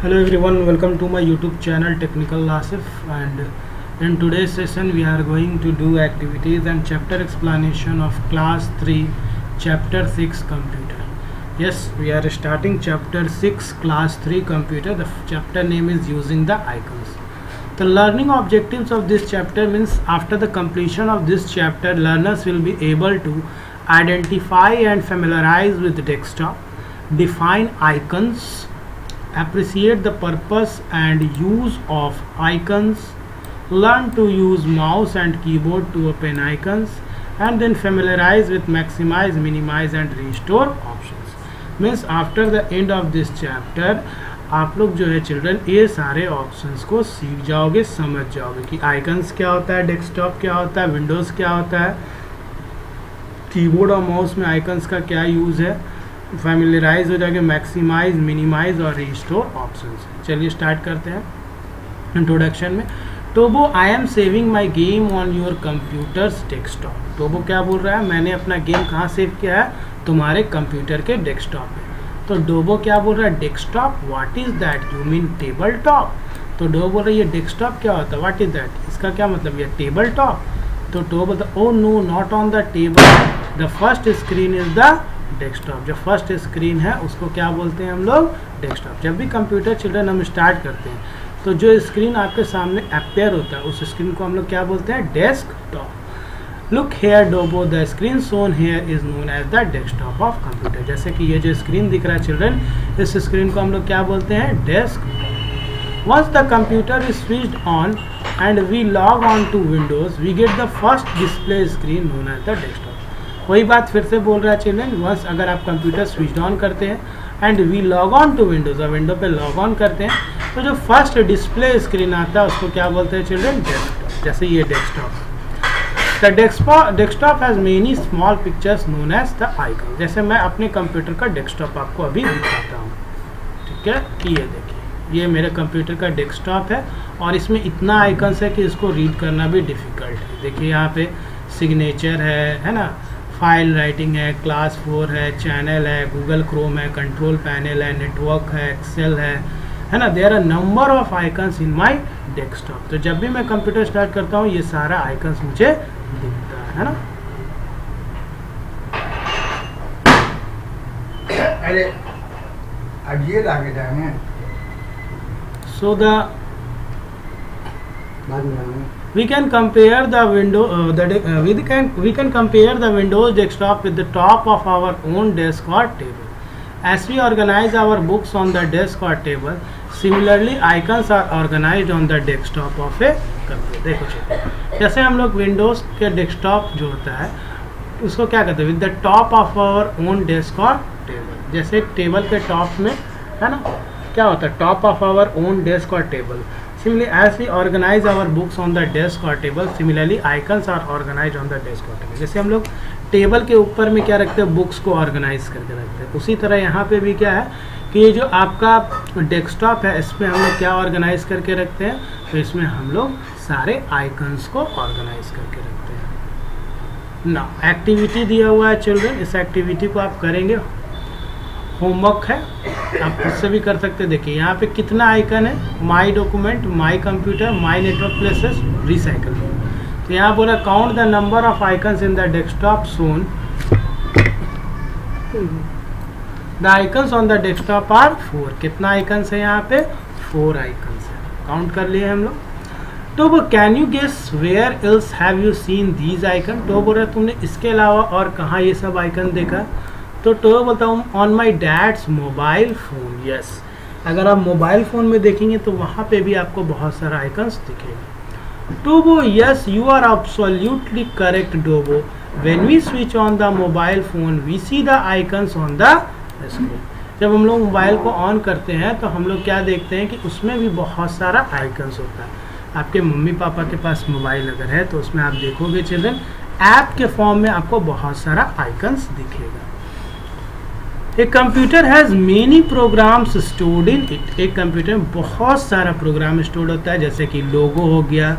Hello everyone, welcome to my YouTube channel Technical Asif, and in today's session we are going to do activities and chapter explanation of class 3 chapter 6 computer. Yes, we are starting chapter 6 class 3 computer. The chapter name is using the icons. The learning objectives of this chapter means after the completion of this chapter learners will be able to identify and familiarize with the desktop, define icons, appreciate the purpose and use of icons, learn to use mouse and keyboard to open icons, and then familiarize with maximize, minimize and restore options. Means after the end of this chapter आप लोग जो है children ये सारे options को सीख जाओगे, समझ जाओगे कि आइकन्स क्या होता है, डेस्कटॉप क्या होता है, विंडोज़ क्या होता है, कीबोर्ड और माउस में आइकन्स का क्या यूज़ है, फैमिलियराइज हो जाएंगे मैक्सिमाइज, मिनिमाइज और रिस्टोर ऑप्शंस। चलिए स्टार्ट करते हैं इंट्रोडक्शन में। Tobo I am saving my game on your computers desktop. Tobo क्या बोल रहा है, मैंने अपना गेम कहाँ सेव किया है, तुम्हारे कंप्यूटर के डेस्कटॉप पे। तो डोबो क्या बोल रहा है, desktop, what is that, you mean table top. तो डोबो बोल रहा है ये डेस्कटॉप क्या होता है, व्हाट इज़ दैट, इसका क्या मतलब, ये टेबल टॉप। तो टोबो बोलता oh no not on the table, the first screen is the desktop. जो फर्स्ट स्क्रीन है उसको क्या बोलते हैं हम लोग, डेस्कटॉप। जब भी कंप्यूटर चिल्ड्रन हम स्टार्ट करते हैं तो जो स्क्रीन आपके सामने अपेयर होता है उस स्क्रीन को हम लोग क्या बोलते हैं, desktop. Look here Dobo, the screen shown here is known as the desktop of computer. जैसे कि ये जो स्क्रीन दिख रहा है चिल्ड्रन, इस स्क्रीन को हम लोग क्या बोलते हैं, desktop. Once the computer is switched on and we log on to Windows we get the first display screen known as the desktop. वही बात फिर से बोल रहा है चिल्ड्रन, वंस अगर आप कंप्यूटर स्विच ऑन करते हैं and we log on to Windows और विंडो पे लॉग ऑन करते हैं तो जो फर्स्ट डिस्प्ले स्क्रीन आता है उसको क्या बोलते हैं चिल्ड्रन, डेस्कटॉप। जैसे ये desktop, the desktop has many small pictures known as the icon. जैसे मैं अपने कंप्यूटर का डेस्कटॉप आपको अभी दिखाता हूँ, ठीक है। ये देखिए, ये मेरे कंप्यूटर का डेस्कटॉप है और इसमें इतना आइकन्स है कि इसको रीड करना भी डिफ़िकल्ट है। देखिए यहाँ पे सिग्नेचर है ना, फाइल राइटिंग है, क्लास 4 है, चैनल है, गूगल क्रोम है, कंट्रोल पैनल है, नेटवर्क है, एक्सेल है ना। There are number of icons in my desktop. तो जब भी मैं कंप्यूटर स्टार्ट करता हूँ ये सारा आइकन्स मुझे दिखता है ना। अरे अब ये लाके जाएंगे so the we can compare the we can compare the Windows desktop with the top of our own desk or table. As we organize our books on the desk or table, similarly icons are organized on the desktop of a computer. देखो जैसे हम लोग Windows के desktop जो होता है उसको क्या कहते हैं, with the top of our own desk और टेबल। जैसे टेबल के टॉप में है ना क्या होता है, top of our own desk और table. Similarly, as we organize our books on the desk or table, similarly icons are organized on the desk or table. जैसे हम लोग टेबल के ऊपर में क्या रखते हैं, बुक्स को ऑर्गेनाइज करके रखते हैं, उसी तरह यहाँ पे भी क्या है कि ये जो आपका डेस्कटॉप है इसमें हम लोग क्या ऑर्गेनाइज करके रखते हैं, तो इसमें हम लोग सारे आइकन्स को ऑर्गेनाइज करके रखते हैं ना। एक्टिविटी दिया हुआ है चिल्ड्रन, इस एक्टिविटी को आप करेंगे, होमवर्क है, आप खुद से भी कर सकते हैं। देखिए यहाँ पे कितना आइकन है, my document, my computer, my network places, recycle. तो यहाँ बोला count the number of icons in the desktop soon, the icons on the desktop are 4। कितना आइकन्स है यहाँ पे, 4 आइकन्स है, काउंट कर लिए हम लोग। तो वो can you guess where else have you seen these icon. तो बोल रहा तुमने इसके अलावा और कहाँ ये सब आइकन देखा। तो बोलता हूँ on my dad's mobile phone. Yes, अगर आप मोबाइल फ़ोन में देखेंगे तो वहाँ पे भी आपको बहुत सारा आइकन्स दिखेगा। Dobo, yes you are absolutely correct Dobo, when we switch on the mobile phone we see the icons on the screen. जब हम लोग मोबाइल को ऑन करते हैं तो हम लोग क्या देखते हैं कि उसमें भी बहुत सारा आइकन्स होता है। आपके मम्मी पापा के पास मोबाइल अगर है तो उसमें आप देखोगे चिल्ड्रन ऐप के फॉर्म में आपको बहुत सारा आइकन्स दिखेगा। एक computer has many programs stored in it. एक कंप्यूटर में बहुत सारा प्रोग्राम स्टोर्ड होता है, जैसे कि लोगो हो गया,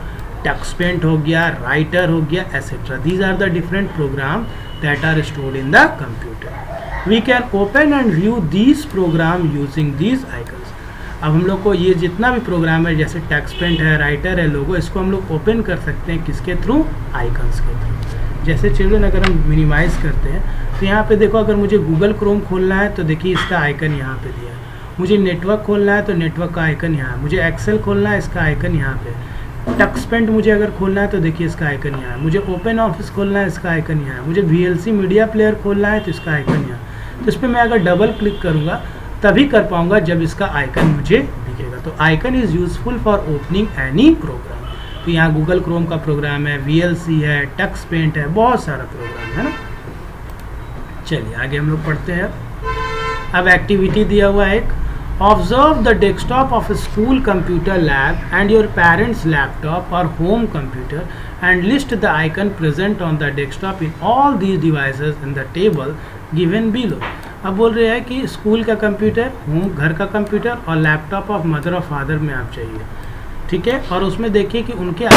टेक्स्ट पेंट हो गया, राइटर हो गया, etcetera. These are the different program that are stored in the computer. We can open and view these program using these icons. अब हम लोग को ये जितना भी प्रोग्राम है जैसे टेक्स्ट पेंट है, राइटर है, लोगो, इसको हम लोग ओपन कर सकते हैं किसके थ्रू, आइकन्स के थ्रू। जैसे चिल्ड्रन अगर हम मिनिमाइज़ करते हैं तो यहाँ पे देखो, अगर मुझे गूगल क्रोम खोलना है तो देखिए इसका आइकन यहाँ पे दिया है, मुझे नेटवर्क खोलना है तो नेटवर्क का आइकन यहाँ है, मुझे एक्सेल खोलना है इसका आइकन यहाँ पे, टेक्स्ट पेंट मुझे अगर खोलना है तो देखिए इसका आइकन यहाँ है, मुझे ओपन ऑफिस खोलना है इसका आइकन यहाँ है, मुझे VLC मीडिया प्लेयर खोलना है तो इसका आइकन यहाँ। तो इस पर मैं अगर डबल क्लिक करूँगा तभी कर पाऊँगा जब इसका आइकन मुझे दिखेगा। तो icon is useful for opening any program. तो यहाँ गूगल क्रोम का प्रोग्राम है, VLC है, टेक्स्ट पेंट है, बहुत सारा प्रोग्राम है ना। चलिए आगे हम लोग पढ़ते हैं। अब एक्टिविटी दिया हुआ है एक, observe the desktop of school computer lab and your parents laptop और home computer and list the icon present on the desktop in all these devices in the table given below. अब बोल रहे हैं कि स्कूल का computer, home घर का computer और लैपटॉप ऑफ मदर और फादर में आप चाहिए, ठीक है, और उसमें देखिए कि उनके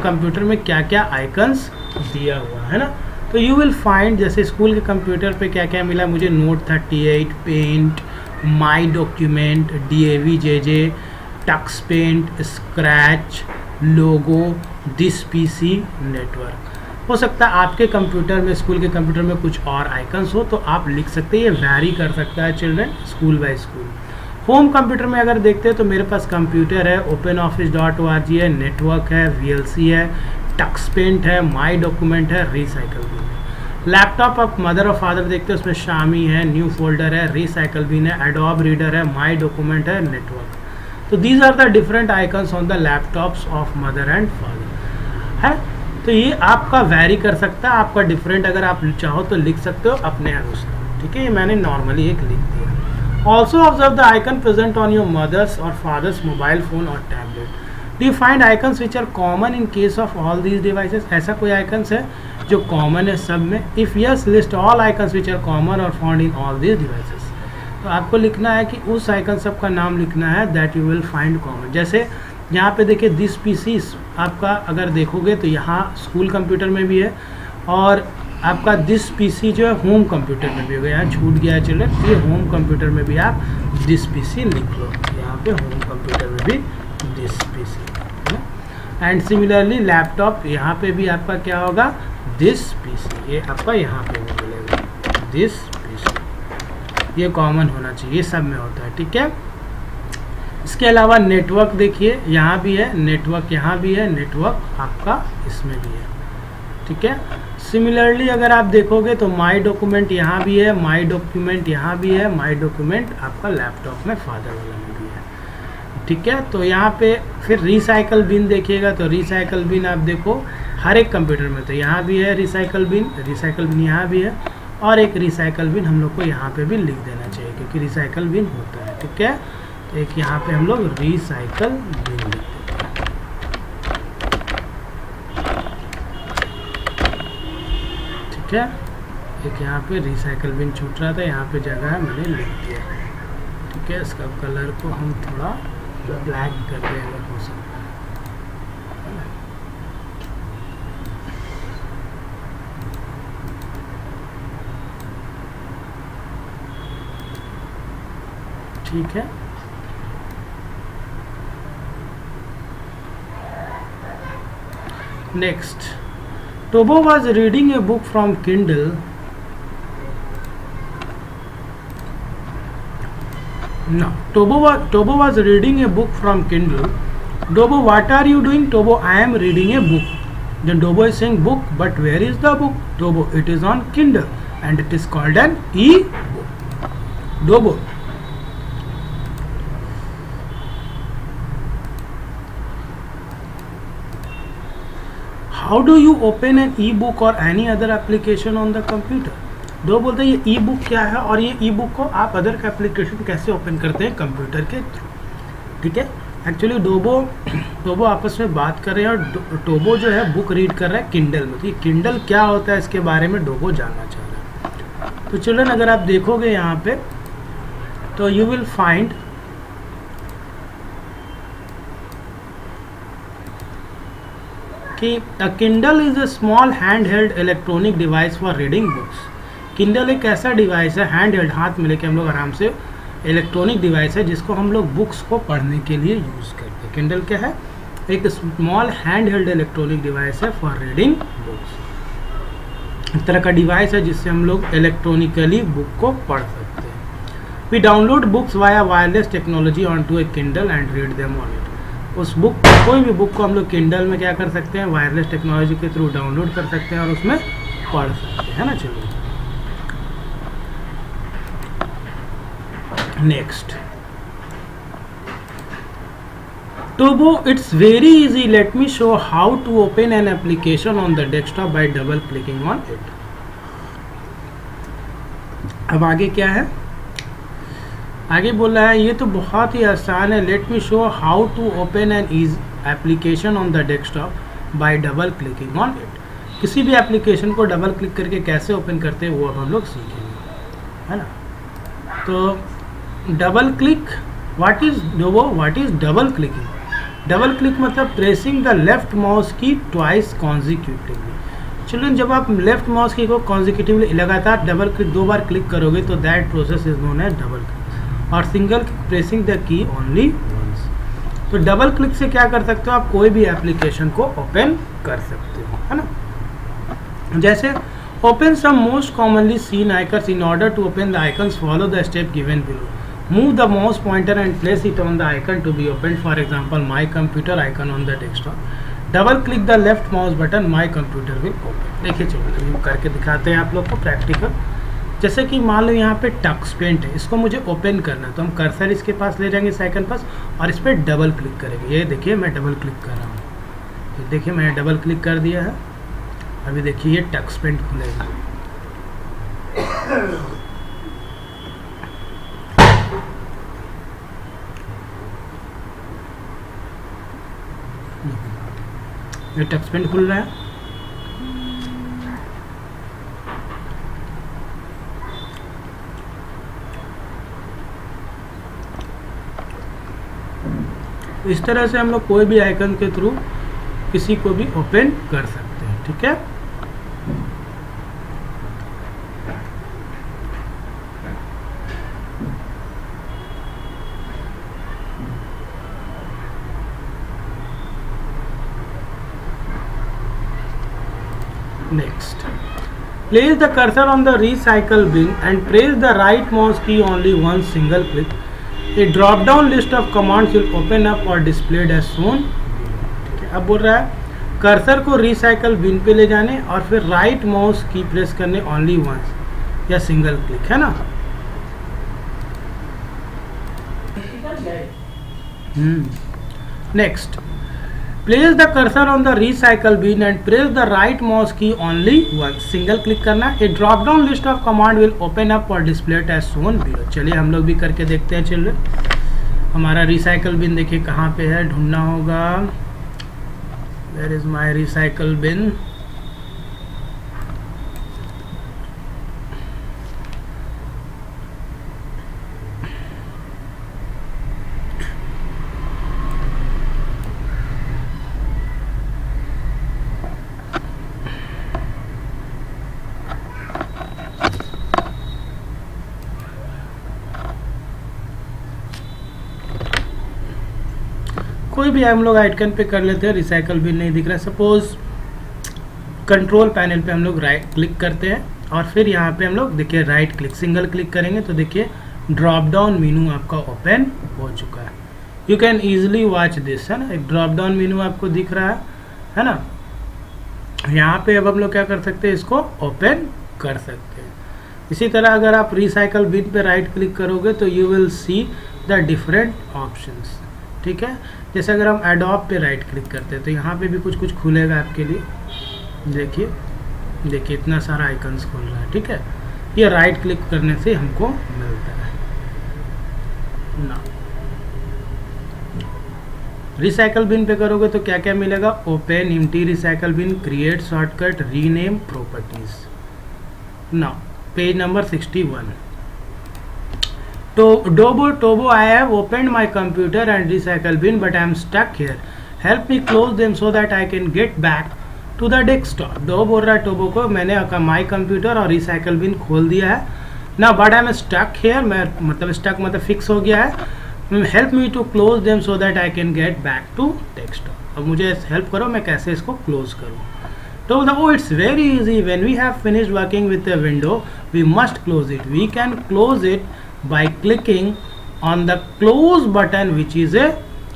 कंप्यूटर में क्या क्या आइकन्स दिया हुआ है ना। तो यू विल फाइंड, जैसे स्कूल के कंप्यूटर पे क्या क्या मिला, मुझे note 38, paint, my document, DAVJJ, Tux paint, scratch, logo, this PC, network. हो सकता है आपके कंप्यूटर में, स्कूल के कंप्यूटर में कुछ और आइकन्स हो तो आप लिख सकते हैं, ये वैरी कर सकता है children school by school. Home computer में अगर देखते हैं तो मेरे पास कंप्यूटर है, openoffice.org है, नेटवर्क है, VLC है, टक्स पेंट है, माई डॉक्यूमेंट है, रिसाइकल बिन है। लैपटॉप ऑफ मदर और फादर देखते हैं, उसमें शामी है, न्यू फोल्डर है, रिसाइकल बिन है, एडोब रीडर है, माई डॉक्यूमेंट है, नेटवर्क। तो these are the different icons on the laptops of mother and father है। तो ये आपका वैरी कर सकता है, आपका डिफरेंट अगर आप चाहो तो लिख सकते हो अपने अनुसार, ठीक है। ये मैंने नॉर्मली एक लिख दिया। Also observe the icon present on your mother's और फादर्स मोबाइल फोन और tablet. Do you find icons which are common in case of all these devices? ऐसा कोई आइकन्स है जो कॉमन है सब में? If yes, list all icons which are common और found in all these devices. तो आपको लिखना है कि उस आइकन सब का नाम लिखना है that you will find common. जैसे यहाँ पे देखिए दिस PC आपका अगर देखोगे तो यहाँ स्कूल कंप्यूटर में भी है और आपका दिस PC जो है होम कंप्यूटर में भी होगा। यहाँ छूट गया है चिल्ड्रन, ये होम कंप्यूटर में भी आप दिस PC लिख लो, यहाँ पे होम कंप्यूटर में भी दिस PC है ना। एंड सिमिलरली लैपटॉप, यहाँ पे भी आपका क्या होगा, दिस PC, ये आपका यहाँ पे भी मिलेगा दिस PC। ये कॉमन होना चाहिए, ये सब में होता है, ठीक है। इसके अलावा नेटवर्क देखिए, यहाँ भी है नेटवर्क, यहाँ भी है नेटवर्क, आपका इसमें भी है, ठीक है। सिमिलरली अगर आप देखोगे तो माई डॉक्यूमेंट यहाँ भी है, माई डॉक्यूमेंट यहाँ भी है, माई डॉक्यूमेंट आपका लैपटॉप में फादर वाला में भी है, ठीक है। तो यहाँ पे फिर रिसाइकल बिन देखिएगा तो रिसाइकल बिन आप देखो हर एक कंप्यूटर में, तो यहाँ भी है रिसाइकल बिन यहाँ भी है, और एक रिसाइकल बिन हम लोग को यहाँ पे भी लिख देना चाहिए क्योंकि रिसाइकल बिन होता है, ठीक है। तो एक यहाँ पे हम लोग रिसाइकल बिन लिख देते हैं, ठीक है। एक यहाँ पे रिसाइकल बिन छूट रहा था, यहाँ पे जगह है मैंने लिख दिया, ठीक है। इसका कलर को हम थोड़ा ब्लैक कर दें अगर हो सकता है। ठीक है। Next, Tobo was reading a book from Kindle. No, Tobo was reading a book from Kindle. Tobo, what are you doing? Tobo, I am reading a book. Then Tobo is saying book, but where is the book? Tobo, it is on Kindle and it is called an e-book. Tobo. How do you open an e-book or any other application on the computer? दो बोलते हैं ये e-book क्या है और ये e-book को आप अदर का एप्लीकेशन कैसे ओपन करते हैं कंप्यूटर के थ्रू, ठीक है। एक्चुअली टोबो आपस में बात कर रहे हैं और टोबो जो है बुक रीड कर रहा है किंडल में। तो ये किंडल क्या होता है इसके बारे में टोबो जानना चाह रहा है। तो चिल्ड्रन अगर आप देखोगे यहाँ पे तो यू विल फाइंड कि a Kindle is a small hand held electronic device for reading books. Kindle एक ऐसा डिवाइस है हैंड हेल्ड, हाथ में लेके हम लोग आराम से इलेक्ट्रॉनिक डिवाइस है जिसको हम लोग बुक्स को पढ़ने के लिए यूज़ करते हैं। किंडल क्या है? एक small hand held electronic device है फॉर रीडिंग बुक्स। इस तरह का डिवाइस है जिससे हम लोग इलेक्ट्रॉनिकली बुक को पढ़ सकते हैं। We download books via wireless technology on to a Kindle and read them on it. उस बुक, कोई भी बुक को हम लोग किंडल में क्या कर सकते हैं? वायरलेस टेक्नोलॉजी के थ्रू डाउनलोड कर सकते हैं और उसमें पढ़ सकते हैं ना। चलिए next, Tobo, it's very easy. Let me show how to open an application on the desktop by double clicking on it. अब आगे क्या है? आगे बोल रहा है ये तो बहुत ही आसान है। Let me show how to open an application on the desktop by double clicking on it. किसी भी एप्लीकेशन को डबल क्लिक करके कैसे ओपन करते हैं वो अब हम लोग सीखेंगे, है ना। तो double click, what is double clicking? Double click मतलब प्रेसिंग द लेफ्ट माउस की ट्वाइस कॉन्जिक्यूटिवली। चिल्ड्रन, जब आप लेफ्ट माउस की को कॉन्जिक्यूटिवली लगातार डबल क्लिक 2 बार क्लिक करोगे तो that process is known as double click. और single pressing the key only once. तो डबल क्लिक से क्या कर सकते हो? आप कोई भी एप्लीकेशन को ओपन कर सकते हो, है ना। जैसे open some most commonly seen icons. In order to open the icons follow the step given below. Move the mouse pointer and place it on the icon to be opened. For example, my computer icon on the desktop. Double click the left mouse button. My computer will open. देखिए चलिए करके दिखाते हैं आप लोग को practical. जैसे कि मान लो यहाँ पे टक्स पेंट है, इसको मुझे ओपन करना है तो हम कर्सर इसके पास ले जाएंगे इस आइकन पास और इस पर डबल क्लिक करेंगे। ये देखिए मैं डबल क्लिक कर रहा हूँ। देखिए मैंने डबल क्लिक कर दिया है। अभी देखिए ये टक्स पेंट खुलेगा। ये टच पेन खुल रहा है। इस तरह से हम लोग कोई भी आइकन के थ्रू किसी को भी ओपन कर सकते हैं, ठीक है। Next, place the cursor on the recycle bin and press the right mouse key only one single click. A drop down list of commands will open up or displayed as shown. ठीक है, अब बोल रहा है cursor को recycle bin पे ले जाने और फिर राइट माउस की प्रेस करने ओनली वंस या सिंगल क्लिक, है ना। Next, place the cursor on the recycle bin and press the right mouse key only once. Single click करना। A drop down list of command will open up or display as shown below. चलिए हम लोग भी करके देखते हैं। चलिए हमारा रिसाइकल बिन देखिए कहाँ पे है, ढूंढना होगा। Where is my recycle bin? कोई भी हम लोग आइकन पे कर लेते हैं। रिसाइकल बिन नहीं दिख रहा है। सपोज कंट्रोल पैनल पे हम लोग राइट क्लिक करते हैं और फिर यहाँ पे हम लोग देखिए राइट क्लिक सिंगल क्लिक करेंगे तो देखिए ड्रॉप डाउन मेनू आपका ओपन हो चुका है। You can easily watch this, है ना। एक ड्रॉप डाउन मेनू आपको दिख रहा है ना। यहाँ पे अब हम लोग क्या कर सकते हैं, इसको ओपन कर सकते हैं। इसी तरह अगर आप रिसाइकल बिन पे राइट क्लिक करोगे तो you will see the different options, ठीक है। जैसे अगर हम एडोब पे राइट क्लिक करते हैं तो यहाँ पे भी कुछ खुलेगा आपके लिए। देखिए इतना सारा आइकन्स खुल रहा है, ठीक है। ये राइट क्लिक करने से हमको मिलता है ना। रिसाइकल बिन पे करोगे तो क्या क्या मिलेगा, open empty recycle bin, create shortcut, rename, properties. ना page number 61। Tobo, I have opened my computer and recycle bin, but I am stuck here. Help me close them so that I can get back to the desktop. दो बोल रहा है टोबो को, मैंने my computer और recycle bin खोल दिया है ना but I am stuck here, मैं मतलब स्टक मतलब फिक्स हो गया है. Help me to close them so that I can get back to desktop. अब मुझे हेल्प करो मैं कैसे इसको क्लोज करूँ. तो oh, it's very easy. When we have finished working with a window, we must close it. We can close it by clicking on the close button, which is a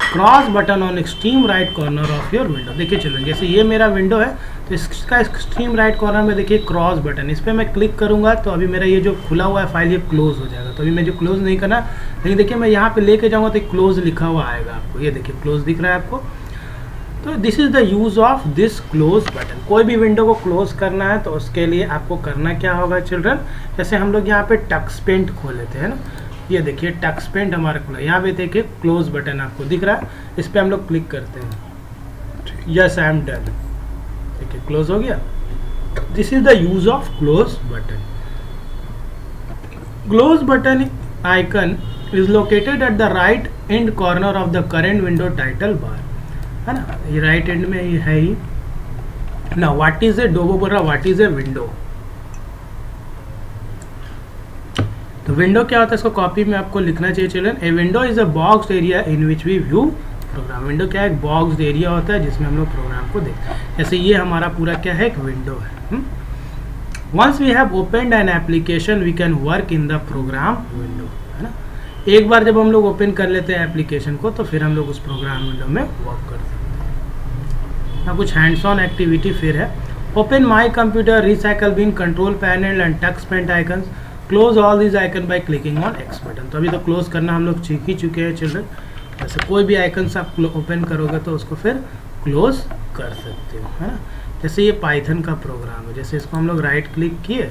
cross button on extreme right corner of your window. देखिए children, जैसे ये मेरा window है तो इसका extreme right corner में देखिए cross button, इस पर मैं क्लिक करूंगा तो अभी मेरा ये जो खुला हुआ है फाइल ये क्लोज हो जाएगा. तो अभी मैं जो क्लोज नहीं करना, लेकिन देखिए मैं यहाँ पे लेके जाऊँगा तो क्लोज लिखा हुआ आएगा आपको. ये देखिए क्लोज दिख रहा है आपको. तो this is the use of this close button. कोई भी विंडो को क्लोज करना है तो उसके लिए आपको करना क्या होगा चिल्ड्रन, जैसे हम लोग यहाँ पे टक्स पेंट खोल लेते हैं ना, ये देखिए टक्स पेंट हमारा खुला, यहाँ पे देखिए क्लोज बटन आपको दिख रहा है, इस पर हम लोग क्लिक करते हैं. Yes I am done. देखिए क्लोज हो गया. This is the use of close button. Close button icon is located at the right and corner of the current window title bar, है ना, ये राइट एंड में ये है ही ना. व्हाट इज ए डोबो बोल रहा, व्हाट इज ए विंडो. तो विंडो क्या होता है, इसको कॉपी में आपको लिखना चाहिए children. A window is a boxed area in which we view program. Window क्या है, एक बॉक्स्ड एरिया होता है जिसमें हम लोग प्रोग्राम को देखते हैं. जैसे ये हमारा पूरा क्या है, एक विंडो है. Once we have opened an application we can work in the program window, है ना. एक बार जब हम लोग ओपन कर लेते हैं एप्लीकेशन को तो फिर हम लोग उस प्रोग्राम विंडो में वर्क कर सकते हैं. कुछ हैंड्स ऑन एक्टिविटी फिर है. Open my computer, recycle bin, control panel and Tux paint icons. Close all this icon by clicking on X button. तो अभी तो क्लोज करना हम लोग सीख ही चुके हैं चिल्ड्रन. जैसे कोई भी आइकन से आप ओपन करोगे तो उसको फिर क्लोज कर सकते हो, है ना. जैसे ये पाइथन का प्रोग्राम है, जैसे इसको हम लोग राइट क्लिक किए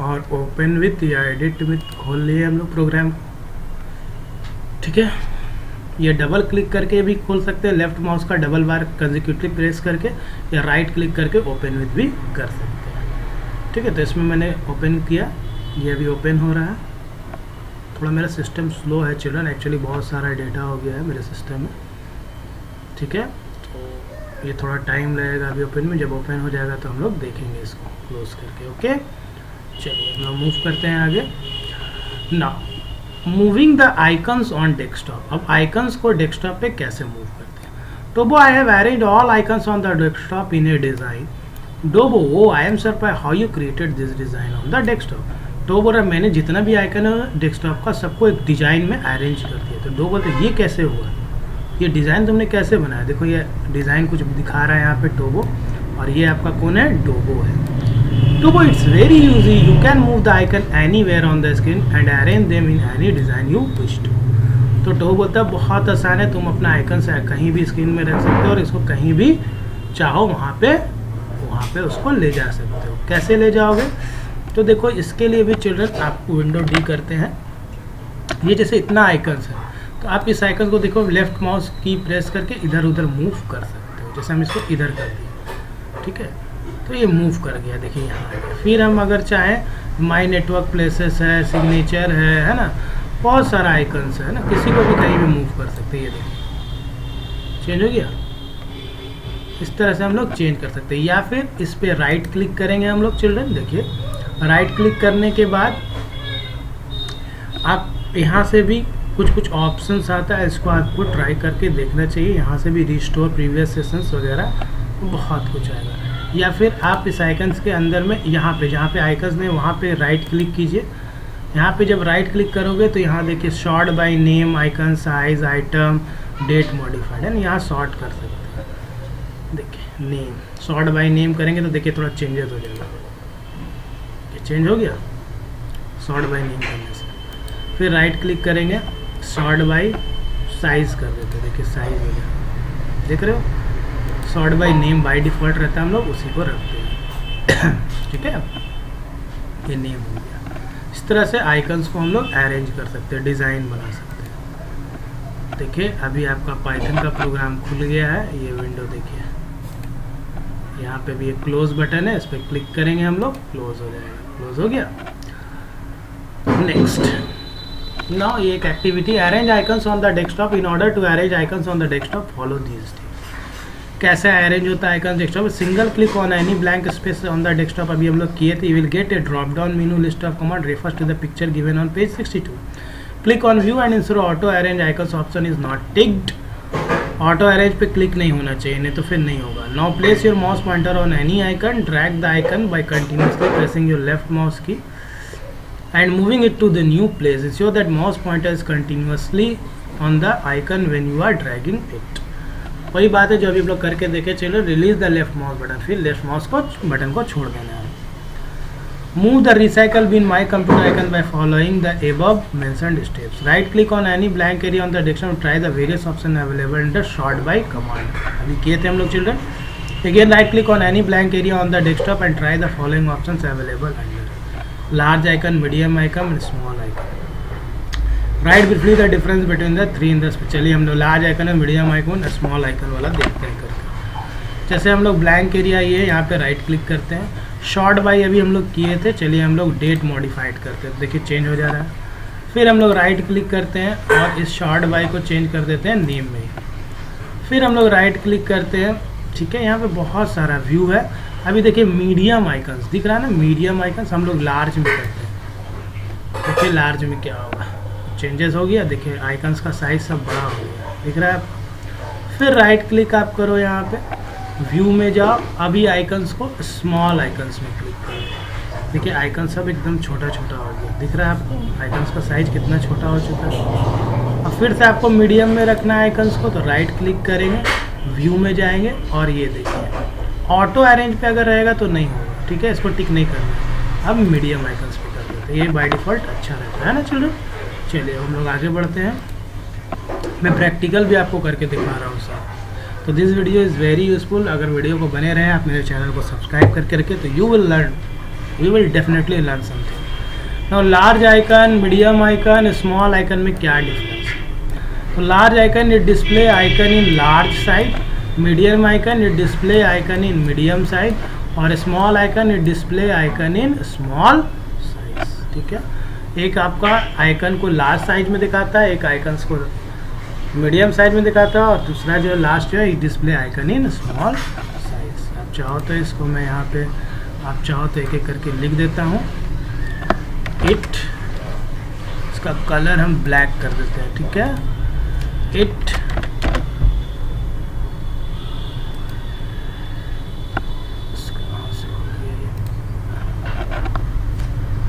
और ओपन विथ या एडिट विथ खोल लिए हम लोग प्रोग्राम, ठीक है. ये डबल क्लिक करके भी खोल सकते हैं, लेफ्ट माउस का डबल बार कंसेक्यूटिव प्रेस करके, या राइट क्लिक करके ओपन विथ भी कर सकते हैं, ठीक है. तो इसमें मैंने ओपन किया, ये अभी ओपन हो रहा है. थोड़ा मेरा सिस्टम स्लो है चिल्ड्रन, एक्चुअली बहुत सारा डेटा हो गया है मेरे सिस्टम में, ठीक है. तो ये थोड़ा टाइम लगेगा अभी ओपन में. जब ओपन हो जाएगा तो हम लोग देखेंगे इसको क्लोज करके. ओके चलिए हम लोग मूव करते हैं आगे. Now moving the icons on desktop. अब आइकन्स को डेस्कटॉप पे कैसे मूव करते हैं. Tobo I have arranged all icons on the desktop in a design. Dobo oh I am surprised how you created this design on the desktop. डो बोल रहा मैंने जितना भी आइकन है डेस्कटॉप का सबको एक डिज़ाइन में अरेंज कर दिया. तो डो बोलते ये कैसे हुआ, ये डिज़ाइन तुमने कैसे बनाया. देखो ये डिज़ाइन कुछ दिखा रहा है यहाँ पे टोबो, और ये आपका कौन है, डोबो है. Dobo it's very easy, you can move the icon anywhere on the screen and arrange them in any design you wish to. तो डोबो बोलता है बहुत आसान है, तुम अपना आइकन से कहीं भी स्क्रीन में रख सकते हो और इसको कहीं भी चाहो वहाँ पे उसको ले जा सकते हो. कैसे ले जाओगे, तो देखो इसके लिए भी चिल्ड्रन आप विंडो डी करते हैं. ये जैसे इतना आइकन्स है तो आप इस आइकन को देखो लेफ्ट माउस की प्रेस करके इधर उधर मूव कर सकते हो. जैसे हम इसको इधर कर दिए, ठीक है, तो ये मूव कर गया. देखिए यहाँ आ गया. फिर हम अगर चाहें माई नेटवर्क प्लेसेस है, सिग्नेचर है ना, बहुत सारा आइकन्स है ना, किसी को भी कहीं भी मूव कर सकते हैं. ये देखिए चेंज हो गया. इस तरह से हम लोग चेंज कर सकते हैं. या फिर इस पर राइट क्लिक करेंगे हम लोग चिल्ड्रन. देखिए राइट क्लिक करने के बाद आप यहाँ से भी कुछ ऑप्शंस आता है, इसको आपको ट्राई करके देखना चाहिए. यहाँ से भी रिस्टोर प्रीवियस सेशंस वगैरह बहुत कुछ आएगा. या फिर आप इस आइकन्स के अंदर में यहाँ पे जहाँ पे आइकन्स ने वहाँ पे राइट क्लिक कीजिए. यहाँ पे जब राइट क्लिक करोगे तो यहाँ देखिए sort by name, icon size, item, date modified है, यहाँ शॉर्ट कर सकते हैं. देखिए नेम, शॉर्ट बाय नेम करेंगे तो देखिए थोड़ा चेंजेस हो जाएगा. ये चेंज हो गया शॉर्ट बाय नेम करने से. फिर राइट क्लिक करेंगे, शॉर्ट बाय साइज कर देते हैं. देखिए साइज हो गया, देख रहे हो. Short by name by default रहता है, हम लोग उसी को रखते हैं, ठीक है. ये नेम हो गया. इस तरह से आइकन्स को हम लोग अरेंज कर सकते हैं, डिज़ाइन बना सकते हैं. देखिए अभी आपका पाइथन का प्रोग्राम खुल गया है. ये विंडो देखिए, यहाँ पे भी एक क्लोज बटन है, इस पर क्लिक करेंगे हम लोग, क्लोज हो जाएगा. क्लोज हो गया. नेक्स्ट नाउ ये एक activity, arrange icons on the desktop. In order to arrange icons on the desktop follow these steps. कैसे अरेंज होता है icon desktop, single click on any blank space on the desktop, अभी हम लोग किए थे, you will get a drop down menu list of command refers to the picture given on page 62. Click on view and instead auto arrange icons option is not ticked. Auto arrange पे click नहीं होना चाहिए, नहीं तो फिर नहीं होगा. Now place your mouse pointer on any icon, drag the icon by continuously pressing your left mouse key and moving it to the new place. Ensure that mouse pointer is continuously on the icon when you are dragging it. वही बात है जो अभी आप लोग करके देखे. चलो release the left mouse button, फिर लेफ्ट माउस को बटन को छोड़ देना है. Move the recycle bin my computer icon by following the above mentioned steps. Right click on any blank area on the desktop, try the various option available in the sort by command. अभी किए थे हम लोग children. Again right click on any blank area on the desktop and try the following option available under large icon, medium icon and small icon. Write briefly the difference between the three in the speech. चलिए हम लोग large icon और medium icon और small icon वाला देखते हैं करके. जैसे हम लोग ब्लैंक एरिया ये यहाँ पे राइट क्लिक करते हैं. शॉर्ट बाई अभी हम लोग किए थे, चलिए हम लोग डेट मॉडिफाइड करते हैं. देखिए चेंज हो जा रहा है. फिर हम लोग राइट क्लिक करते हैं और इस शॉर्ट बाई को चेंज कर देते हैं नेम में. फिर हम लोग राइट क्लिक करते हैं. ठीक है, यहाँ पे बहुत सारा व्यू है. अभी देखिए मीडियम आइकन्स दिख रहा है ना, मीडियम आइकन्स हम लोग लार्ज में करते हैं. देखिए लार्ज में क्या होगा, चेंजेस हो गया. देखिए आइकन्स का साइज सब बड़ा हो गया, दिख रहा है आप. फिर राइट क्लिक आप करो, यहाँ पे व्यू में जाओ. अभी आइकन्स को स्मॉल आइकन्स में क्लिक करो. देखिए आइकन सब एकदम छोटा छोटा हो गया, दिख रहा है आपको आइकन्स का साइज कितना छोटा हो चुका है. अब फिर से आपको मीडियम में रखना है आइकन्स को, तो राइट क्लिक करेंगे, व्यू में जाएंगे और ये देखिए ऑटो अरेंज पे अगर रहेगा तो नहीं होगा. ठीक है, इसको टिक नहीं करना. अब मीडियम आइकन्स पे कर देते हैं, ये बाय डिफ़ॉल्ट अच्छा रहता है ना चिल्ड्रन. चलिए हम लोग आगे बढ़ते हैं. मैं प्रैक्टिकल भी आपको करके दिखा रहा हूँ सर. तो this video is very useful. अगर वीडियो को बने रहें आप, मेरे चैनल को सब्सक्राइब करके रखें, तो you will definitely learn something. Now large icon, medium icon, small icon में क्या डिफरेंस है. तो large icon it display icon in large size, medium icon it display icon in medium size और small icon it display icon in small size. ठीक है, एक आपका icon को लार्ज साइज में दिखाता है, एक आइकन को मीडियम साइज में दिखाता है और दूसरा जो लास्ट है display icon in small size. आप चाहो तो इसको मैं यहाँ पे, आप चाहो तो एक एक करके लिख देता हूँ. इट, इसका कलर हम ब्लैक कर देते हैं. ठीक है, इट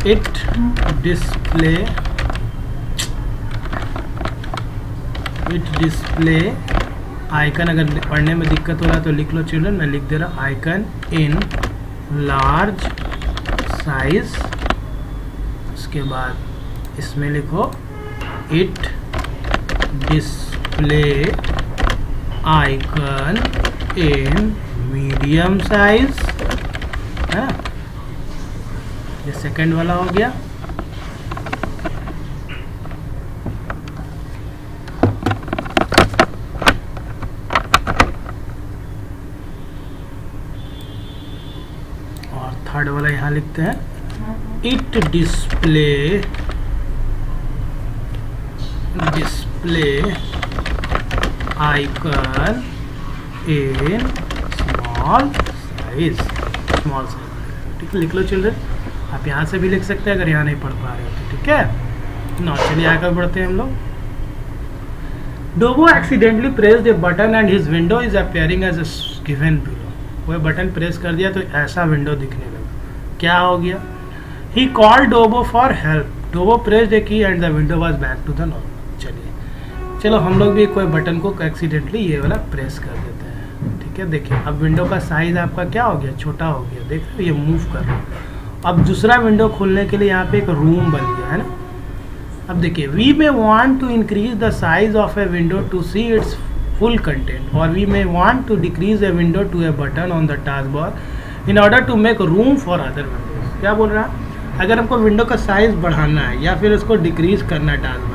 it display आइकन. अगर पढ़ने में दिक्कत हो रहा है तो लिख लो चिल्ड्रन, मैं लिख दे रहा आइकन इन लार्ज साइज. उसके बाद इसमें लिखो it display icon in medium size है. ये सेकंड वाला हो गया. और थर्ड वाला यहाँ लिखते हैं it display icon in small size. ठीक है, लिख लो चिल्ड्रन. आप यहाँ से भी लिख सकते हैं अगर यहाँ नहीं पढ़ पा रहे हो तो. ठीक है ना, चलिए आगे बढ़ते हैं हम लोग. Dobo accidentally pressed a button and his window is appearing as given below. वो बटन प्रेस कर दिया तो ऐसा विंडो दिखने लगा. क्या हो गया, he called Dobo for help. Dobo pressed a key and the window was back to the normal. चलो हम लोग भी कोई बटन को एक्सीडेंटली ये वाला प्रेस कर देते हैं. ठीक है, देखिए अब विंडो का साइज आपका क्या हो गया, छोटा हो गया. देख रहे हो, ये मूव कर रहा है. अब दूसरा विंडो खोलने के लिए यहाँ पे एक रूम बन गया है ना. अब देखिए, we may want to increase the size of a window to see its full content और we may want to decrease a window to a button on the task bar in order to make room for other windows. क्या बोल रहा है, अगर हमको window का size बढ़ाना है या फिर उसको डिक्रीज करना है टास्क बार,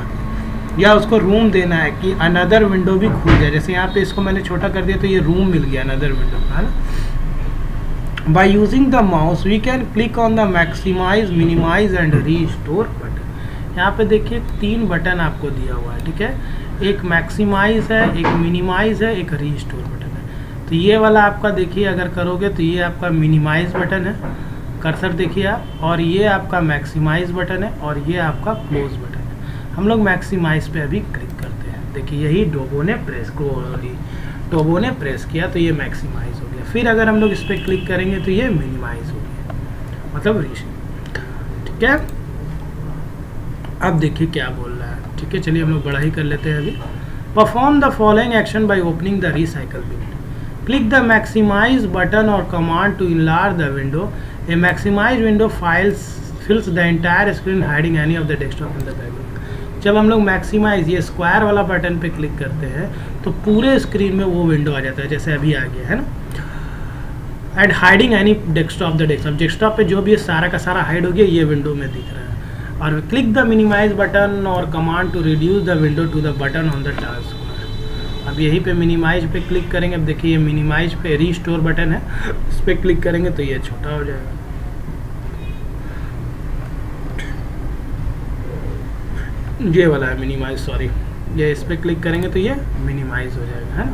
या उसको रूम देना है कि अनदर विंडो भी खुल जाए. जैसे यहाँ पे इसको मैंने छोटा कर दिया तो ये रूम मिल गया अनदर विंडो का, है ना. By using the mouse we can click on the maximize, minimize and restore button. यहाँ पे देखिए 3 बटन आपको दिया हुआ है. ठीक है, एक मैक्सिमाइज है, एक मिनिमाइज है, एक रीस्टोर बटन है. तो ये वाला आपका देखिए अगर करोगे तो ये आपका मिनिमाइज बटन है, कर्सर देखिए आप, और ये आपका मैक्सिमाइज बटन है और ये आपका क्लोज बटन है। हम लोग मैक्सिमाइज पे अभी क्लिक करते हैं। देखिए यही टोबो ने प्रेस किया तो ये मैक्सिमाइज हो गया। फिर अगर हम लोग इस पर क्लिक करेंगे तो ये मिनिमाइज हो गया, मतलब रीसेट। ठीक है, अब देखिए क्या बोल रहा है। ठीक है, चलिए हम लोग बड़ा ही कर लेते हैं अभी। Perform the following action by opening the recycle bin. Click the maximise button और command to enlarge the window. A maximise window fills the entire screen hiding any of the desktop in the background. जब हम लोग maximise ये square वाला button पे click करते हैं तो पूरे स्क्रीन में वो विंडो आ जाता है, जैसे अभी आ गया है ना। And hiding any desktop the desktop पे जो भी सारा का सारा हाइड हो गया, ये विंडो में दिख रहा है। और क्लिक द मिनिमाइज बटन और command to reduce the window to the button on the task bar. अब यहीं पे मिनिमाइज पे क्लिक करेंगे। अब देखिए ये मिनिमाइज पे रीस्टोर बटन है, इस पर क्लिक करेंगे तो ये छोटा हो जाएगा। ये वाला है मिनिमाइज, सॉरी, ये इस पर क्लिक करेंगे तो ये मिनिमाइज हो जाएगा, है ना,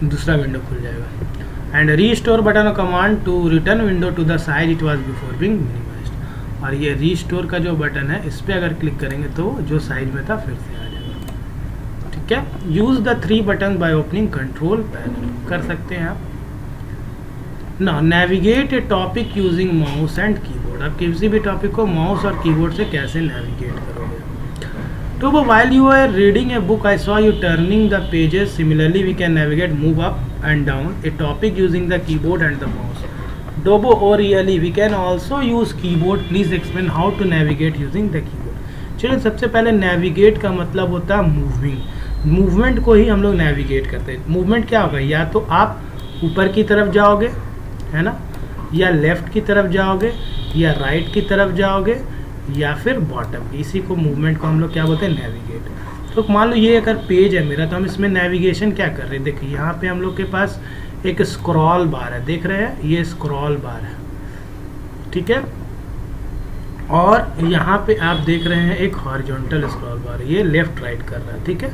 दूसरा विंडो खुल जाएगा। एंड रीस्टोर बटन और command to return window to the size it was before being minimised. और ये रीस्टोर का जो बटन है इस पर अगर क्लिक करेंगे तो जो साइज में था फिर से आ जाएगा। ठीक है, use the 3 button by opening control panel, कर सकते हैं आप ना। Navigate a topic using mouse and keyboard. आप किसी भी टॉपिक को माउस और कीबोर्ड से कैसे नेविगेट करोगे। तो while you are reading a book, I saw you turning the pages. Similarly, we can navigate, move up and down a topic using the keyboard and the mouse. Dobo or really, we can also use keyboard. Please explain how to navigate using the keyboard. चलिए, सबसे पहले navigate का मतलब होता है moving. Movement को ही हम लोग नेविगेट करते हैं। मूवमेंट क्या होगा, या तो आप ऊपर की तरफ जाओगे, है ना, या लेफ्ट की तरफ जाओगे, या राइट की तरफ जाओगे, या फिर बॉटम। इसी को मूवमेंट को हम लोग क्या बोलते हैं, नेविगेट। तो मान लो ये अगर पेज है मेरा, तो हम इसमें नेविगेशन क्या कर रहे हैं। देखिए यहाँ पे हम लोग के पास एक स्क्रॉल बार है, देख रहे हैं, ये स्क्रॉल बार है। ठीक है, और यहाँ पे आप देख रहे हैं एक हॉरिजॉन्टल स्क्रॉल बार, ये लेफ्ट राइट कर रहा है। ठीक है,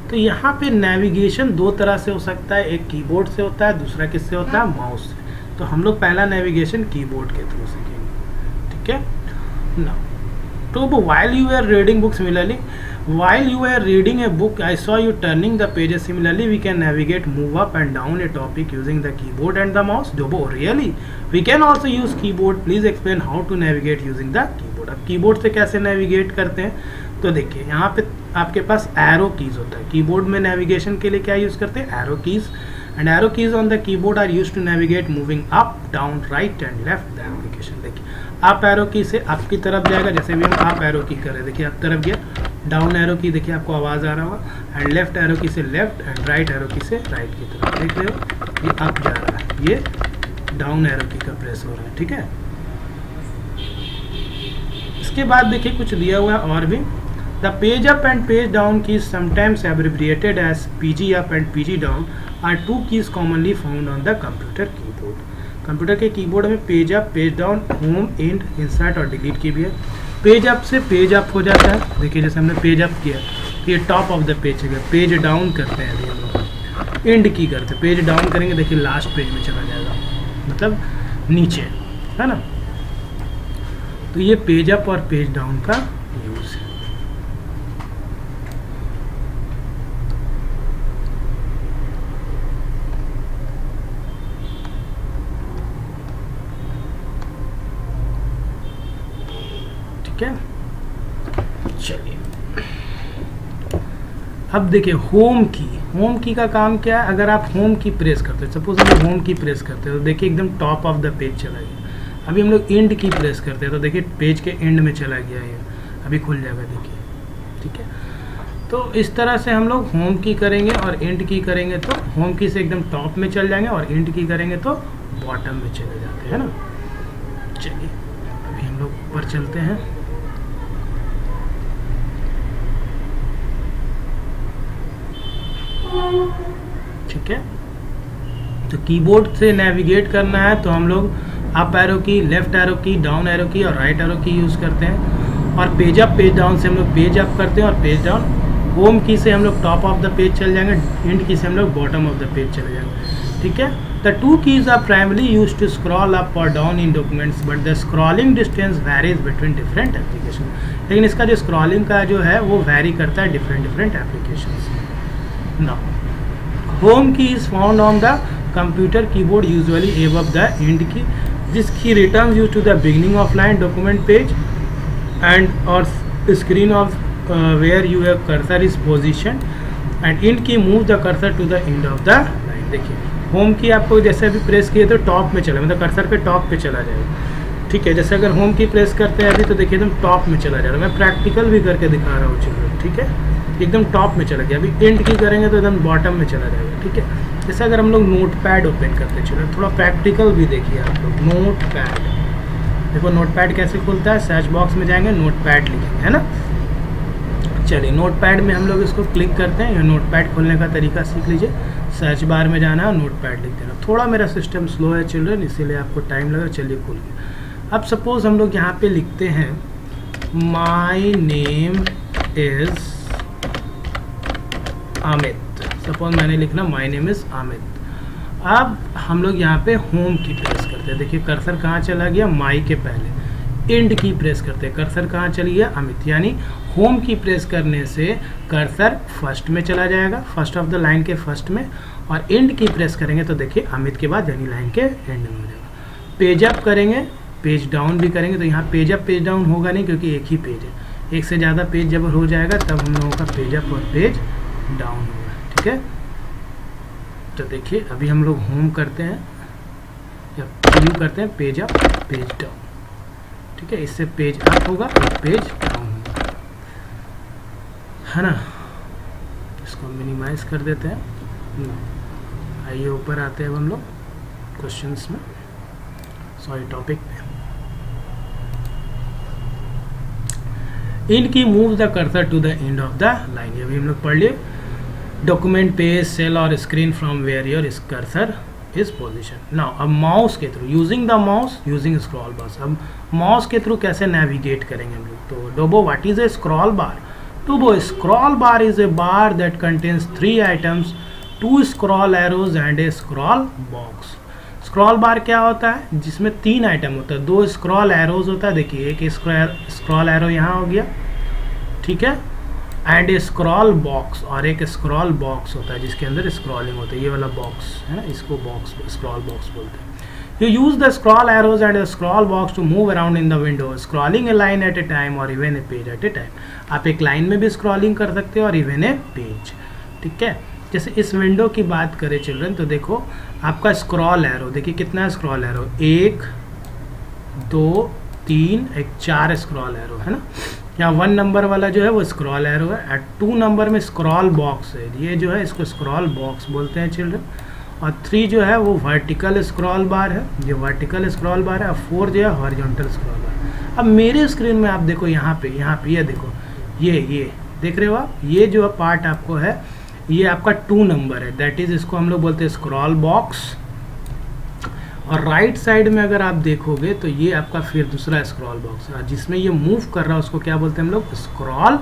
तो यहाँ पे नेविगेशन 2 तरह से हो सकता है, एक कीबोर्ड से होता है, दूसरा किससे होता है, माउस से। तो हम लोग पहला नेविगेशन कीबोर्ड के थ्रू सीखेंगे। ठीक है ना। तो while you were reading books, similarly while you were reading a book, I saw you turning the pages. Similarly, we can navigate, move up and down a topic using the keyboard and the mouse. Dobo, really? We can also use keyboard. Please explain how to navigate using the keyboard. अब keyboard से कैसे navigate करते हैं, तो देखिए यहाँ पे आपके पास एरो कीज होता है। कीबोर्ड में नेविगेशन के लिए क्या यूज़ करते हैं, arrow keys. And arrow keys on the keyboard are use to navigate moving up, down, right and left the application. देखिए अप एरो की से अप की तरफ जाएगा, जैसे भी हम अप एरो की करें, देखिए अप तरफ गया। डाउन एरो की देखिए आपको आवाज़ आ रहा होगा। एंड लेफ्ट एरो की से left, and right arrow key से राइट की तरफ। देख रहे हो, ये अप जा रहा है, ये डाउन एरो की का प्रेस हो रहा है। ठीक है, इसके बाद देखिए कुछ दिया हुआ है और भी। The page up and page down key sometimes abbreviated as PG up and PG down are 2 keys commonly found on the computer keyboard. Computer के कीबोर्ड में page up, page down, home, end, insert और delete key भी है। Page up से page up हो जाता है। देखिए जैसे हमने पेज अप किया, ये टॉप ऑफ द पेज है। पेज डाउन करते हैं अभी हम लोग, एंड की करते हैं। पेज डाउन करेंगे, देखिए लास्ट पेज में चला जाएगा, मतलब नीचे, है ना। तो ये पेज अप और पेज डाउन का यूज़ है। ठीक है, चलिए अब देखिए होम की। होम की का काम क्या है, अगर आप होम की प्रेस करते हो, सपोज हम होम की प्रेस करते हो तो देखिए एकदम टॉप ऑफ द पेज चला गया। अभी हम लोग एंड की प्रेस करते हैं तो देखिए पेज के एंड में चला गया, ये अभी खुल जाएगा, देखिए। ठीक है, तो इस तरह से हम लोग होम की करेंगे और एंड की करेंगे तो होम की से एकदम टॉप में चल जाएंगे, और एंड की करेंगे तो बॉटम में चले जाते हैं ना। चलिए अभी हम लोग ऊपर चलते हैं। ठीक है, तो कीबोर्ड से नेविगेट करना है तो हम लोग अप एरो की, लेफ्ट एरो की, डाउन एरो की और राइट एरो की यूज़ करते हैं। और पेज अप पेज डाउन से हम लोग पेज अप करते हैं और पेज डाउन होम की से हम लोग टॉप ऑफ द पेज चले जाएंगे, इंड की से हम लोग बॉटम ऑफ द पेज चले जाएंगे, ठीक है। The two keys are primarily use to scroll up और down in documents but the scrolling distance varies between different application. लेकिन इसका जो स्क्रॉलिंग का जो है वो वेरी करता है डिफरेंट एप्लीकेशन। नाउ होम की is found on the computer keyboard usually above the end key. This key returns you to the beginning of line document page and or screen of where your cursor is positioned and end key move the cursor to the end of the line. देखिए home की आपको जैसे अभी press किए तो top में चला, मतलब कर्सर पे टॉप पे चला जाएगा, ठीक है। जैसे अगर होम की प्रेस करते हैं अभी तो देखिए एकदम टॉप में चला जाएगा। मैं प्रैक्टिकल भी करके दिखा रहा हूँ चिल्ड्रन, ठीक है, एकदम टॉप में चला गया। अभी एंड की करेंगे तो एकदम बॉटम में चला जाएगा, ठीक है। जैसे अगर हम लोग नोट पैड ओपन करते हैं, चलो थोड़ा प्रैक्टिकल भी देखिए आप लोग। नोट पैड, देखो नोट पैड कैसे खुलता है, सर्च बॉक्स में जाएंगे नोट पैड लिखेंगे, है ना। चलिए नोट पैड में हम लोग इसको क्लिक करते हैं, नोट पैड खोलने का तरीका सीख लीजिए। सर्च बार में जाना है, नोट पैड लिख देना। थोड़ा मेरा सिस्टम स्लो है चिल्ड्रन, इसीलिए आपको टाइम लगा। चलिए खुल गया। अब सपोज हम लोग यहाँ पे लिखते हैं my name is Amit. Suppose मैंने लिखना माई नेम इज़ अमित। अब हम लोग यहाँ पे होम की प्रेस करते हैं, देखिए कर्सर कहाँ चला गया, माई के पहले। एंड की प्रेस करते हैं, कर्सर कहाँ चली गया, अमित। यानी होम की प्रेस करने से कर्सर फर्स्ट में चला जाएगा, फर्स्ट ऑफ द लाइन के फर्स्ट में, और एंड की प्रेस करेंगे तो देखिए अमित के बाद यानी लाइन के एंड में हो जाएगा। पेज अप करेंगे, पेज डाउन भी करेंगे तो यहाँ पेज अप पेज डाउन होगा नहीं, क्योंकि एक ही पेज है। एक से ज़्यादा पेज जब हो जाएगा तब हम लोगों का पेज अप और पेज डाउन होगा, ठीक है। तो देखिए अभी हम लोग होम करते हैं या व्यू करते हैं, पेज अप पेज डाउन, ठीक है। इससे पेज अप होगा और पेज डाउन होगा, है ना। इसको मिनिमाइज कर देते हैं। आइए ऊपर आते हैं अब हम लोग क्वेश्चंस में, सॉरी टॉपिक में। End key move the cursor to the end of the line, ये भी हम लोग पढ़ लिए। डॉक्यूमेंट पेज सेल और screen from where your cursor is position. Now अब माउस के through, using the mouse using scroll bar. अब माउस के थ्रू कैसे नेविगेट करेंगे हम लोग, तो Dobo what is a scroll bar? Turbo scroll bar is a bar that contains 3 items, 2 scroll arrows and a scroll box. Scroll बार क्या होता है, जिसमें 3 आइटम होता है, 2 स्क्रॉल एरोज होता है। देखिए एक स्क्रॉल एरो यहाँ हो गया, ठीक है, एंड ए स्क्रॉल बॉक्स, और एक स्क्रॉल बॉक्स होता है जिसके अंदर स्क्रॉलिंग होती है। ये वाला बॉक्स है ना, इसको बॉक्स स्क्रॉल बॉक्स बोलते हैं। You use the scroll arrows and a scroll box to move around in the window, scrolling a line at a time or even a page at a time. आप एक line में भी scrolling कर सकते हो और इवन ए पेज, ठीक है। जैसे इस विंडो की बात करें चिल्ड्रन, तो देखो आपका स्क्रॉल एरो, देखिए कितना स्क्रॉल एरो, 1 2 3 एक 4 स्क्रॉल एरो है ना। यहाँ 1 नंबर वाला जो है वो स्क्रॉल एरो है, एट 2 नंबर में स्क्रॉल बॉक्स है, ये जो है इसको स्क्रॉल बॉक्स बोलते हैं चिल्ड्रन। और 3 जो है वो वर्टिकल स्क्रॉल बार है, ये वर्टिकल स्क्रॉल बार है। और 4 जो है हॉरिजॉन्टल स्क्रॉल बार। अब मेरे स्क्रीन में आप देखो यहाँ पे ये देखो, ये देख रहे हो आप, ये जो पार्ट आपको है ये आपका 2 नंबर है, दैट इज इसको हम लोग बोलते हैं स्क्रॉल बॉक्स। और राइट साइड में अगर आप देखोगे तो ये आपका फिर दूसरा स्क्रॉल बॉक्स है, जिसमें ये मूव कर रहा है उसको क्या बोलते हैं हम लोग, स्क्रॉल।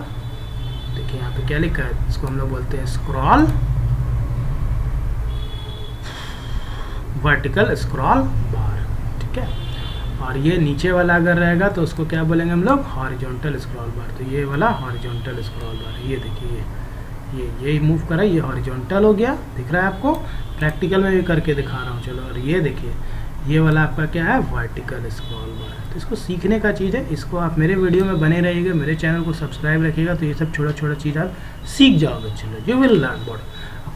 देखिए यहाँ पे क्या लिखा है, इसको हम लोग बोलते हैं स्क्रॉल वर्टिकल स्क्रॉल बार, ठीक है। और ये नीचे वाला अगर रहेगा तो उसको क्या बोलेंगे हम लोग, हॉरिजॉन्टल स्क्रॉल बार। तो ये वाला हॉरिजॉन्टल स्क्रॉल बार है, ये देखिए ये मूव कर रहा है, ये हॉरिजॉन्टल हो गया, दिख रहा है आपको। प्रैक्टिकल में भी करके दिखा रहा हूँ, चलो। और ये देखिए ये वाला आपका क्या है, वर्टिकल स्क्रॉल बार। तो इसको सीखने का चीज़ है, इसको आप मेरे वीडियो में बने रहिएगा, मेरे चैनल को सब्सक्राइब रखिएगा, तो ये सब छोटा चीज़ आप सीख जाओगे। चलो, यू विल लर्न बोर्ड।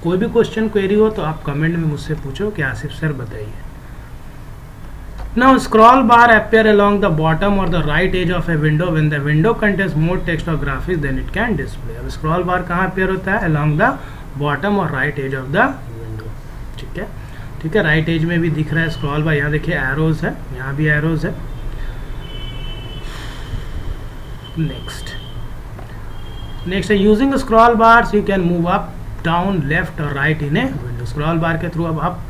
कोई भी क्वेश्चन क्वेरी हो तो आप कमेंट में मुझसे पूछो कि आसिफ सर बताइए। Now scroll bar appear along the bottom or the right edge of a window when the window contains more text or graphics than it can display. अब scroll bar कहाँ appear होता है, along the bottom और right edge of the window, ठीक है। Right as में भी दिख रहा है स्क्रॉल बार। यहाँ देखिए एरोज है, यहाँ भी एरोज है। नेक्स्ट है using scroll bars you can move up down left और right in a window. Scroll bar के थ्रू अब आप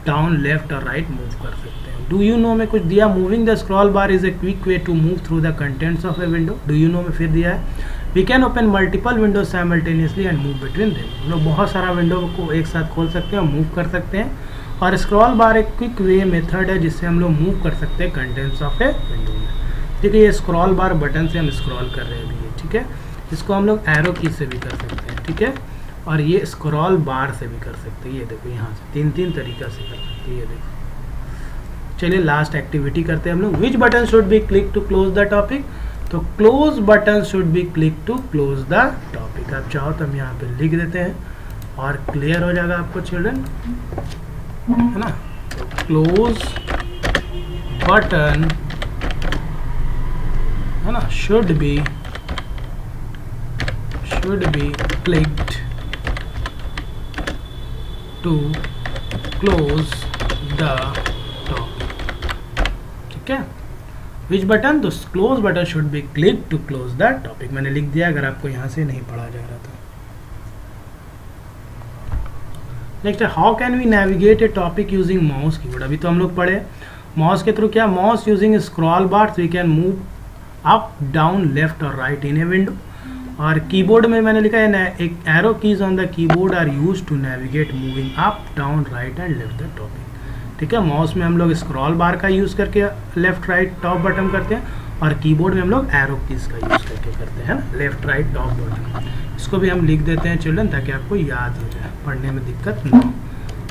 डाउन लेफ्ट और राइट मूव कर सकते हैं। डू यू नो में कुछ दिया, moving the scroll bar is a quick way to move through the contents of a window. Do you know में फिर दिया है, we can open multiple window simultaneously and move between them. हम लोग बहुत सारा विंडो को एक साथ खोल सकते हैं और मूव कर सकते हैं। और स्क्रॉल बार एक क्विक वे मेथड है जिससे हम लोग मूव कर सकते हैं कंटेंट्स ऑफ ए विंडो में। ठीक है, ये स्क्रॉल बार बटन से हम स्क्रॉल कर रहे हैं अभी ये। ठीक है, इसको हम लोग एरो की से भी कर सकते हैं। ठीक है, और ये स्क्रॉल बार से भी कर सकते हैं। ये देखो यहाँ से तीन तरीका से कर सकते हैं। ये देखो, चलिए लास्ट एक्टिविटी करते हैं हम लोग। Which button should be click to close the topic? तो close button should be click to close the topic. आप चाहो तो हम यहाँ पे लिख देते हैं और क्लियर हो जाएगा आपको चिल्ड्रन, है ना। क्लोज बटन, है ना, should be clicked to close the topic। ठीक है, which button? तो close button should be clicked to close the topic। मैंने लिख दिया अगर आपको यहाँ से नहीं पढ़ा जा रहा था। नेक्स्ट है, how can we navigate a topic using mouse keyboard? अभी तो हम लोग पढ़े माउस के थ्रू क्या, mouse using scroll bar we can move up down left और राइट इन ए विंडो। और कीबोर्ड में मैंने लिखा है एक arrow keys on the keyboard are used to navigate moving up down right and left the topic. ठीक है, mouse में हम लोग स्क्रॉल बार का यूज़ करके लेफ्ट राइट टॉप बटन करते हैं और कीबोर्ड में हम लोग एरो कीज का यूज़ करके करते हैं ना, लेफ्ट राइट टॉप बटन। इसको भी हम लिख देते हैं चिल्ड्रन ताकि आपको याद हो जाए, पढ़ने में दिक्कत ना हो।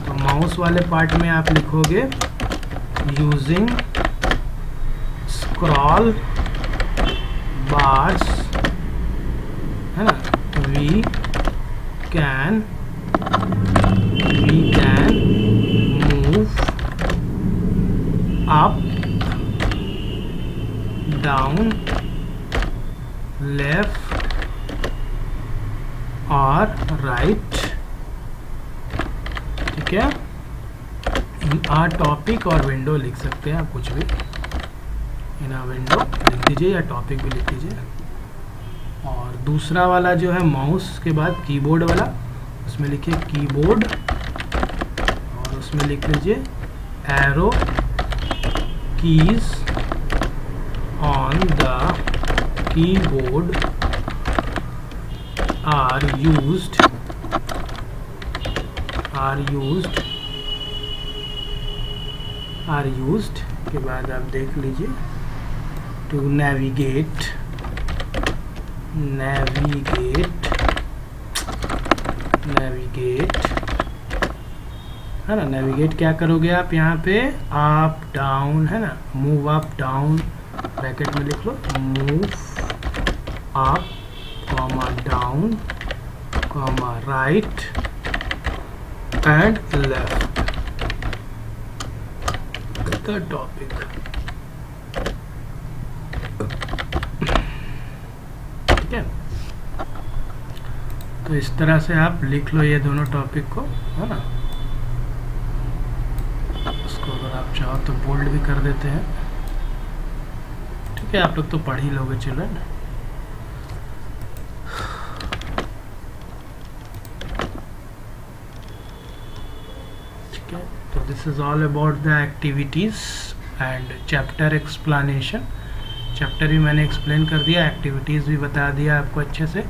तो माउस वाले पार्ट में आप लिखोगे यूजिंग स्क्रॉल बार्स, है ना, we can move up down left और राइट। ठीक है, इन आ टॉपिक और विंडो लिख सकते हैं आप, कुछ भी इन आ विंडो लिख दीजिए या टॉपिक भी लिख दीजिए। और दूसरा वाला जो है माउस के बाद कीबोर्ड वाला, उसमें लिखिए कीबोर्ड और उसमें लिख लीजिए arrow keys on the keyboard are used के बाद आप देख लीजिए टू नेविगेट, है ना। नेविगेट क्या करोगे आप यहाँ पे, अप डाउन, है ना, मूव अप डाउन, ब्रैकेट में लिख लो move up comma down comma right and left the topic. ठीक है, तो इस तरह से आप लिख लो ये दोनों टॉपिक को, है ना। उसको अगर आप चाहो तो बोल्ड भी कर देते हैं। ठीक है, आप लोग तो पढ़ ही लोगे चिल्ड्रन। ठीक है, तो this is all about the activities and chapter explanation. Chapter भी मैंने एक्सप्लेन कर दिया, एक्टिविटीज भी बता दिया आपको अच्छे से।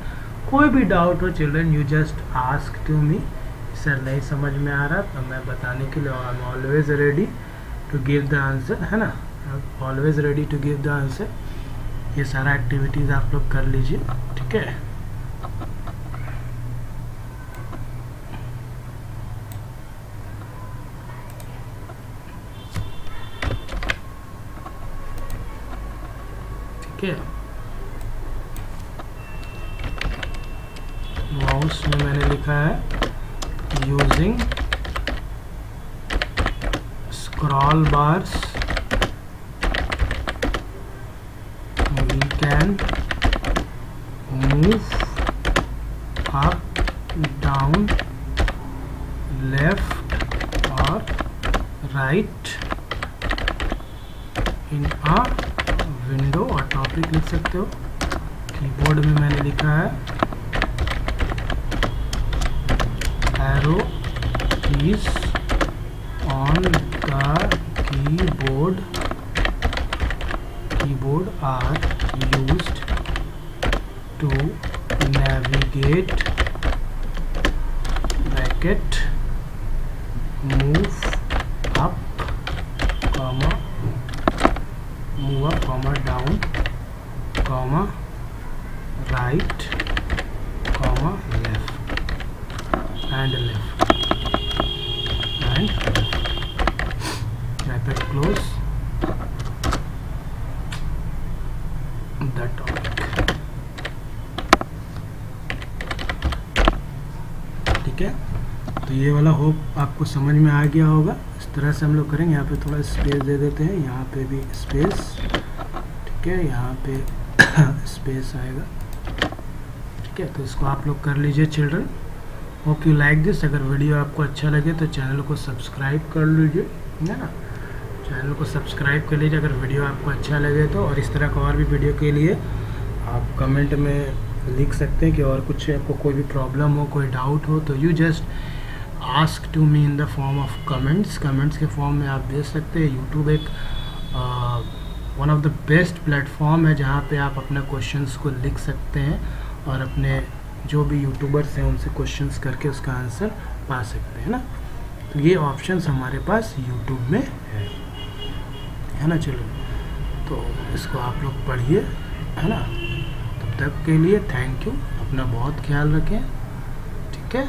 कोई भी डाउट हो children, you just ask to me. Sir नहीं समझ में आ रहा तो मैं बताने के लिए I am always ready to give the answer, है ना, always ready to give the answer. ये सारा एक्टिविटीज़ आप लोग कर लीजिए। ठीक है, ठीक है। माउस में मैंने लिखा है using scroll bars we can move up down left और राइट इन अ विंडो, और टॉपिक लिख सकते हो। कीबोर्ड में मैंने लिखा है arrow keys on the keyboard are used to navigate bracket move up comma down comma right comma left and bracket close that topic. ठीक है, तो ये वाला होप आपको समझ में आ गया होगा। इस तरह से हम लोग करेंगे। यहाँ पे थोड़ा स्पेस दे देते हैं, यहाँ पे भी स्पेस, ठीक है, यहाँ पे स्पेस आएगा, ठीक है। तो इसको आप लोग कर लीजिए children. Hope you like this. अगर वीडियो आपको अच्छा लगे तो चैनल को सब्सक्राइब कर लीजिए, है ना, चैनल को सब्सक्राइब कर लीजिए अगर वीडियो आपको अच्छा लगे तो। और इस तरह का और भी वीडियो के लिए आप कमेंट में लिख सकते हैं कि और कुछ आपको कोई भी प्रॉब्लम हो, कोई डाउट हो तो you just ask to me in the form of comments के फॉर्म में आप भेज सकते हैं। यूट्यूब एक one of the best platform है जहाँ पे आप अपने क्वेश्चंस को लिख सकते हैं और अपने जो भी यूट्यूबर्स हैं उनसे क्वेश्चंस करके उसका आंसर पा सकते हैं ना। तो ये ऑप्शंस हमारे पास यूट्यूब में है ना। चलो, तो इसको आप लोग पढ़िए, है ना। तब तक के लिए थैंक यू, अपना बहुत ख्याल रखें, ठीक है।